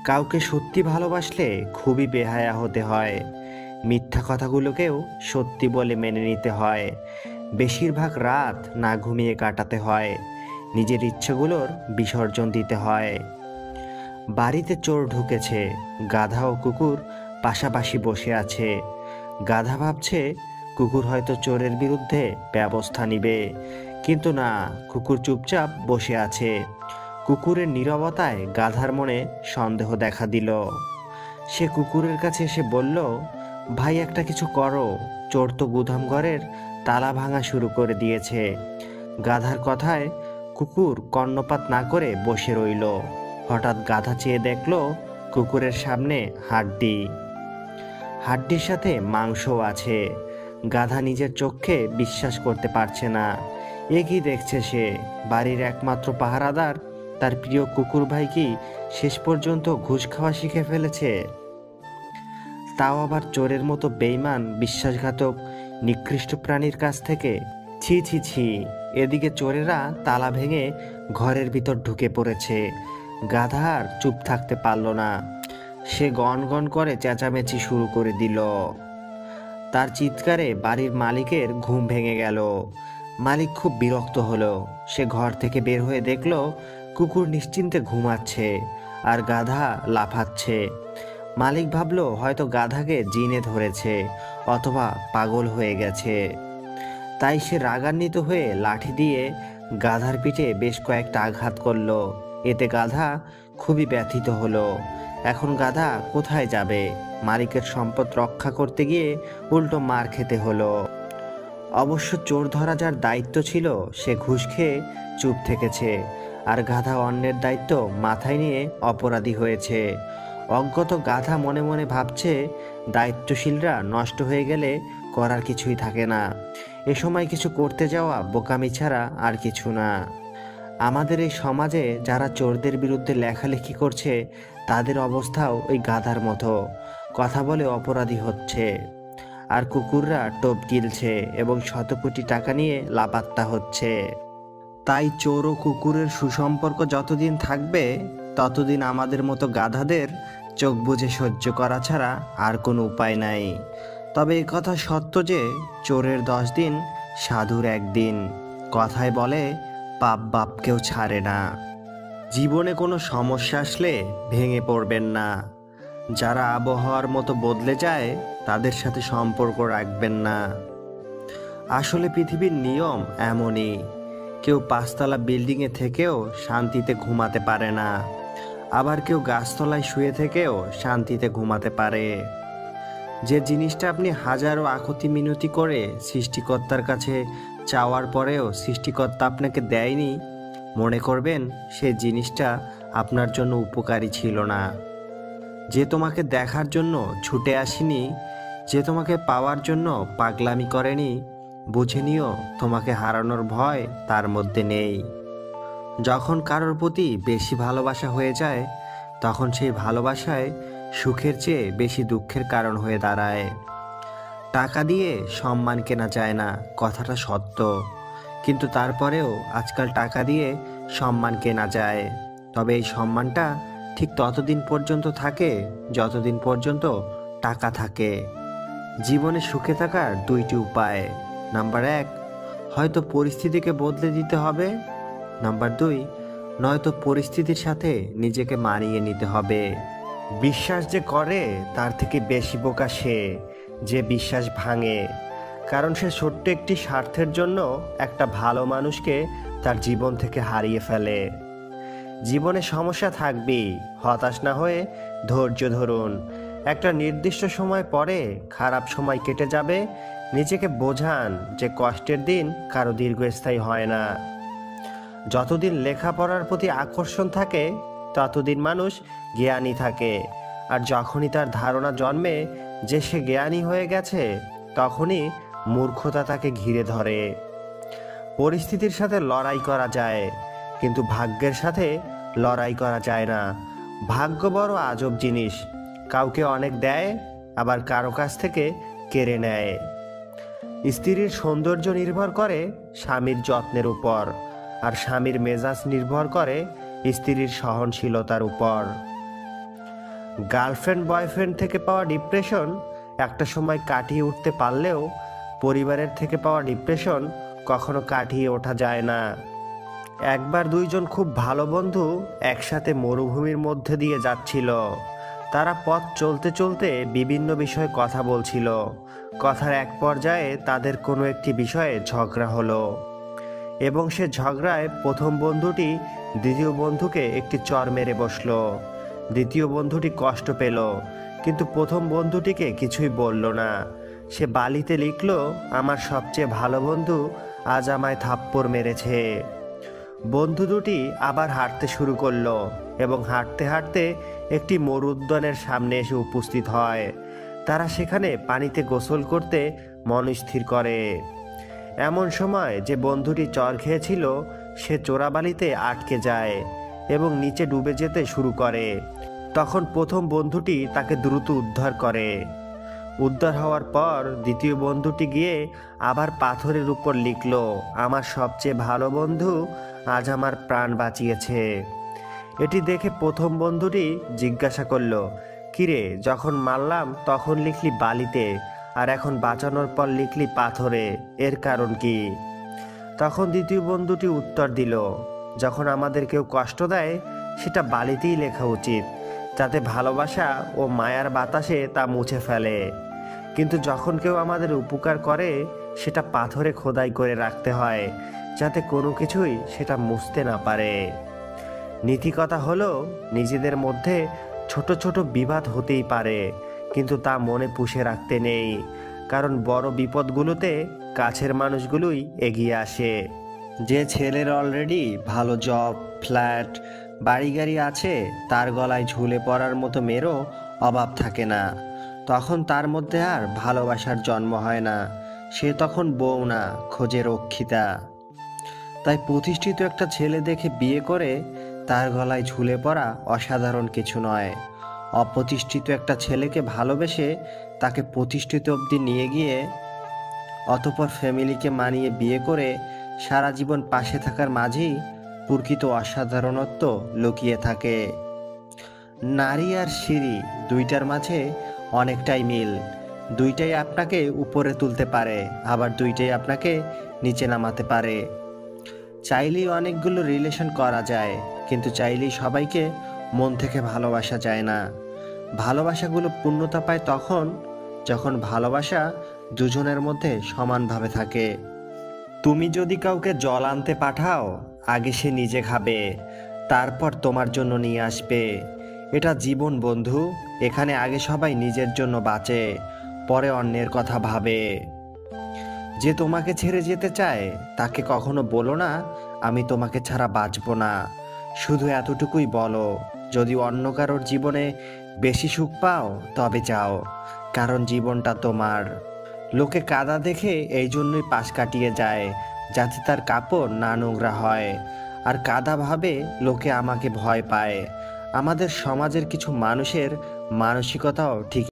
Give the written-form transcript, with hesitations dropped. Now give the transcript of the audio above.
কাউকে সত্যি ভালোবাসলে খুবই বেহায়া হতে হয়। মিথ্যা কথাগুলোকেও সত্যি বলে মেনে নিতে হয়। বেশিরভাগ রাত না ঘুমিয়ে কাটাতে হয়। নিজের ইচ্ছেগুলোর বিসর্জন দিতে হয়। বাড়িতে চোর ঢুকেছে। গাধা ও কুকুর পাশাপাশি বসে আছে। গাধা ভাবছে কুকুর হয়তো চোরের বিরুদ্ধে ব্যবস্থা নিবে, কিন্তু না, কুকুর চুপচাপ বসে আছে। কুকুরের নীরবতায় গাধার মনে সন্দেহ দেখা দিল। সে কুকুরের কাছে এসে বলল, ভাই, একটা কিছু করো, চোর তো গুদাম ঘরের তালা ভাঙা শুরু করে দিয়েছে। গাধার কথায় কুকুর কর্ণপাত না করে বসে রইল। হঠাৎ গাধা চেয়ে দেখল কুকুরের সামনে হাড্ডির সাথে মাংসও আছে। গাধা নিজের চোখে বিশ্বাস করতে পারছে না। এ কি দেখছে সে? বাড়ির একমাত্র পাহারাদার তার প্রিয় কুকুর ভাই কি শেষ পর্যন্ত ঘুষ খাওয়া শিখে ফেলেছে? তাও আবার চোরের মতো বেঈমান, বিশ্বাসঘাতক, নিকৃষ্ট প্রাণীর কাছ থেকে। ছি ছি ছি! এদিকে চোরেরা তালা ভেঙে ঘরের ভিতর ঢুকে পড়েছে। গাধা আর চুপ থাকতে পারল না। সে গনগন করে চেঁচামেচি শুরু করে দিল। তার চিৎকারে বাড়ির মালিকের ঘুম ভেঙে গেল। মালিক খুব বিরক্ত হলো। সে ঘর থেকে বের হয়ে দেখল কুকুর নিশ্চিন্তে ঘুমাচ্ছে আর গাধা লাফাচ্ছে। মালিক ভাবল হয়তো গাধাকে জিনে ধরেছে অথবা পাগল হয়ে গেছে। তাই সে রাগান্বিত হয়ে লাঠি দিয়ে গাধার পিঠে বেশ কয়েকটা আঘাত করল। এতে গাধা খুবই ব্যথিত হলো। এখন গাধা কোথায় যাবে? মালিকের সম্পদ রক্ষা করতে গিয়ে উল্টো মার খেতে হলো। অবশ্য চোর ধরা যার দায়িত্ব ছিল সে ঘুষ খেয়ে চুপ থেকেছে, আর গাধা অন্যের দায়িত্ব মাথায় নিয়ে অপরাধী হয়েছে। অজ্ঞত গাধা মনে মনে ভাবছে, দায়িত্বশীলরা নষ্ট হয়ে গেলে করার কিছুই থাকে না। এ সময় কিছু করতে যাওয়া বোকামি ছাড়া আর কিছু না। আমাদের এই সমাজে যারা চোরদের বিরুদ্ধে লেখালেখি করছে তাদের অবস্থাও ওই গাধার মতো। কথা বলে অপরাধী হচ্ছে, আর কুকুররা টোপ গিলছে এবং শত কোটি টাকা নিয়ে লাপাত্তা হচ্ছে। তাই চোর ও কুকুরের সুসম্পর্ক যতদিন থাকবে ততদিন আমাদের মতো গাধাদের চোখ বুজে সহ্য করা ছাড়া আর কোনো উপায় নাই। তবে এই কথা সত্য যে চোরের 10 দিন, সাধুর 1 দিন। কথায় বলে, পাপ বাপকেও ছাড়ে না। জীবনে কোনো সমস্যা আসলে ভেঙে পড়বেন না। যারা আবহাওয়ার মতো বদলে যায় তাদের সাথে সম্পর্ক রাখবেন না। আসলে পৃথিবীর নিয়ম এমনই। কেউ 5তলা বিল্ডিংয়ে থেকেও শান্তিতে ঘুমাতে পারে না, আবার কেউ গাছতলায় শুয়ে থেকেও শান্তিতে ঘুমাতে পারে। যে জিনিসটা আপনি হাজারো আকুতি মিনতি করে সৃষ্টিকর্তার কাছে চাওয়ার পরেও সৃষ্টিকর্তা আপনাকে দেয়নি, মনে করবেন সেই জিনিসটা আপনার জন্য উপকারী ছিল না। যে তোমাকে দেখার জন্য ছুটে আসেনি, যে তোমাকে পাওয়ার জন্য পাগলামি করেনি, বুঝে নিও তোমাকে হারানোর ভয় তার মধ্যে নেই। যখন কারোর প্রতি বেশি ভালোবাসা হয়ে যায় তখন সেই ভালোবাসায় সুখের চেয়ে বেশি দুঃখের কারণ হয়ে দাঁড়ায়। টাকা দিয়ে সম্মান কেনা যায় না, কথাটা সত্য, কিন্তু তারপরেও আজকাল টাকা দিয়ে সম্মান কেনা যায়। তবে এই সম্মানটা ঠিক ততদিন পর্যন্ত থাকে যতদিন পর্যন্ত টাকা থাকে। জীবনে সুখে থাকার 2টি উপায়। নাম্বার 1, হয়তো পরিস্থিতিকে বদলে দিতে হবে। নাম্বার 2, নয়তো পরিস্থিতির সাথে নিজেকে মানিয়ে নিতে হবে। বিশ্বাস যে করে তার থেকে বেশি বোকা সে যে বিশ্বাস ভাঙে, কারণ সে ছোট্ট একটি স্বার্থের জন্য একটা ভালো মানুষকে তার জীবন থেকে হারিয়ে ফেলে। জীবনে সমস্যা থাকবেই, হতাশ না হয়ে ধৈর্য ধরুন। একটা নির্দিষ্ট সময় পরে খারাপ সময় কেটে যাবে। নিজেকে বোঝান যে কষ্টের দিন কারো দীর্ঘস্থায়ী হয় না। যতদিন লেখাপড়ার প্রতি আকর্ষণ থাকে ততদিন মানুষ জ্ঞানী থাকে, আর যখনই তার ধারণা জন্মে যে সে জ্ঞানী হয়ে গেছে তখনই মূর্খতা তাকে ঘিরে ধরে। পরিস্থিতির সাথে লড়াই করা যায়, কিন্তু ভাগ্যের সাথে লড়াই করা যায় না। ভাগ্য বড় আজব জিনিস, কাউকে অনেক দেয় আবার কারো কাছ থেকে কেড়ে নেয়। স্ত্রীর সৌন্দর্য নির্ভর করে স্বামীর যত্নের উপর, আর স্বামীর মেজাজ নির্ভর করে স্ত্রীর সহনশীলতার উপর। গার্লফ্রেন্ড বয়ফ্রেন্ড থেকে পাওয়া ডিপ্রেশন একটা সময় কাটিয়ে উঠতে পারলেও পরিবারের থেকে পাওয়া ডিপ্রেশন কখনো কাটিয়ে ওঠা যায় না। একবার দুইজন খুব ভালো বন্ধু একসাথে মরুভূমির মধ্যে দিয়ে যাচ্ছিল। তারা পথ চলতে চলতে বিভিন্ন বিষয়ে কথা বলছিল। কথার এক পর্যায়ে তাদের কোনো একটি বিষয়ে ঝগড়া হলো এবং সে ঝগড়ায় প্রথম বন্ধুটি দ্বিতীয় বন্ধুকে একটি চর মেরে বসলো। দ্বিতীয় বন্ধুটি কষ্ট পেল, কিন্তু প্রথম বন্ধুটিকে কিছুই বলল না। সে বালিতে লিখল, আমার সবচেয়ে ভালো বন্ধু আজ আমায় থাপ্পড় মেরেছে। বন্ধু দুটি আবার হাঁটতে শুরু করলো এবং হাঁটতে হাঁটতে একটি মরুদ্যানের সামনে এসে উপস্থিত হয়। তারা সেখানে পানিতে গোসল করতে মনস্থির করে। এমন সময় যে বন্ধুটি চর খেয়েছিল সে চোরাবালিতে আটকে যায় এবং নিচে ডুবে যেতে শুরু করে। তখন প্রথম বন্ধুটি তাকে দ্রুত উদ্ধার করে। উদ্ধার হওয়ার পর দ্বিতীয় বন্ধুটি গিয়ে আবার পাথরের উপর লিখল, আমার সবচেয়ে ভালো বন্ধু আজ আমার প্রাণ বাঁচিয়েছে। এটি দেখে প্রথম বন্ধুটি জিজ্ঞাসা করল, কিরে, যখন মারলাম তখন লিখলি বালিতে, আর এখন বাঁচানোর পর লিখলি পাথরে, এর কারণ কি? তখন দ্বিতীয় বন্ধুটি উত্তর দিল, যখন আমাদের কেউ কষ্ট দেয় সেটা বালিতেই লেখা উচিত, যাতে ভালোবাসা ও মায়ার বাতাসে তা মুছে ফেলে। কিন্তু যখন কেউ আমাদের উপকার করে সেটা পাথরে খোদাই করে রাখতে হয়, যাতে কোনো কিছুই সেটা মুছতে না পারে। নীতিকথা হলো, নিজেদের মধ্যে ছোট ছোট বিবাদ হতেই পারে, কিন্তু তা মনে পুষে রাখতে নেই, কারণ বড় বিপদগুলোতে কাছের মানুষগুলোই এগিয়ে আসে। যে ছেলের অলরেডি ভালো জব, ফ্ল্যাট, বাড়ি গাড়ি আছে, তার গলায় ঝুলে পড়ার মতো মেয়েরও অভাব থাকে না। তখন তার মধ্যে আর ভালোবাসার জন্ম হয় না, সে তখন বউ না, খোঁজে রক্ষিতা। তাই প্রতিষ্ঠিত একটা ছেলে দেখে বিয়ে করে তার গলায় ঝুলে পড়া অসাধারণ কিছু নয়। অপ্রতিষ্ঠিত একটা ছেলেকে ভালোবেসে তাকে প্রতিষ্ঠিত অবধি নিয়ে গিয়ে অতঃপর ফ্যামিলিকে মানিয়ে বিয়ে করে সারা জীবন পাশে থাকার মাঝেই প্রকৃত অসাধারণত্ব লুকিয়ে থাকে। নারী আর সিঁড়ি দুইটার মাঝে অনেকটাই মিল। দুইটাই আপনাকে উপরে তুলতে পারে, আবার দুইটাই আপনাকে নিচে নামাতে পারে। চাইলেই অনেকগুলো রিলেশন করা যায়, কিন্তু চাইলেই সবাইকে মন থেকে ভালোবাসা যায় না। ভালোবাসাগুলো পূর্ণতা পায় তখন যখন ভালোবাসা দুজনের মধ্যে সমানভাবে থাকে। তুমি যদি কাউকে জল আনতে পাঠাও, আগে সে নিজে খাবে, তারপর তোমার জন্য নিয়ে আসবে। এটা জীবন বন্ধু, এখানে আগে সবাই নিজের জন্য বাঁচে, পরে অন্যের কথা ভাবে। যে তোমাকে ছেড়ে যেতে চায় তাকে কখনো বলো না, আমি তোমাকে ছাড়া বাঁচবো না। শুধু এতটুকুই বলো, যদি অন্য কারোর জীবনে বেশি সুখ পাও তবে যাও, কারণ জীবনটা তোমার। লোকে কাদা দেখে এই জন্যই পাশ কাটিয়ে যায়, যাতে তার কাপড় না নোংরা হয়। আর কাদা ভাবে লোকে আমাকে ভয় পায়। আমাদের সমাজের কিছু মানুষের মানসিকতাও ঠিক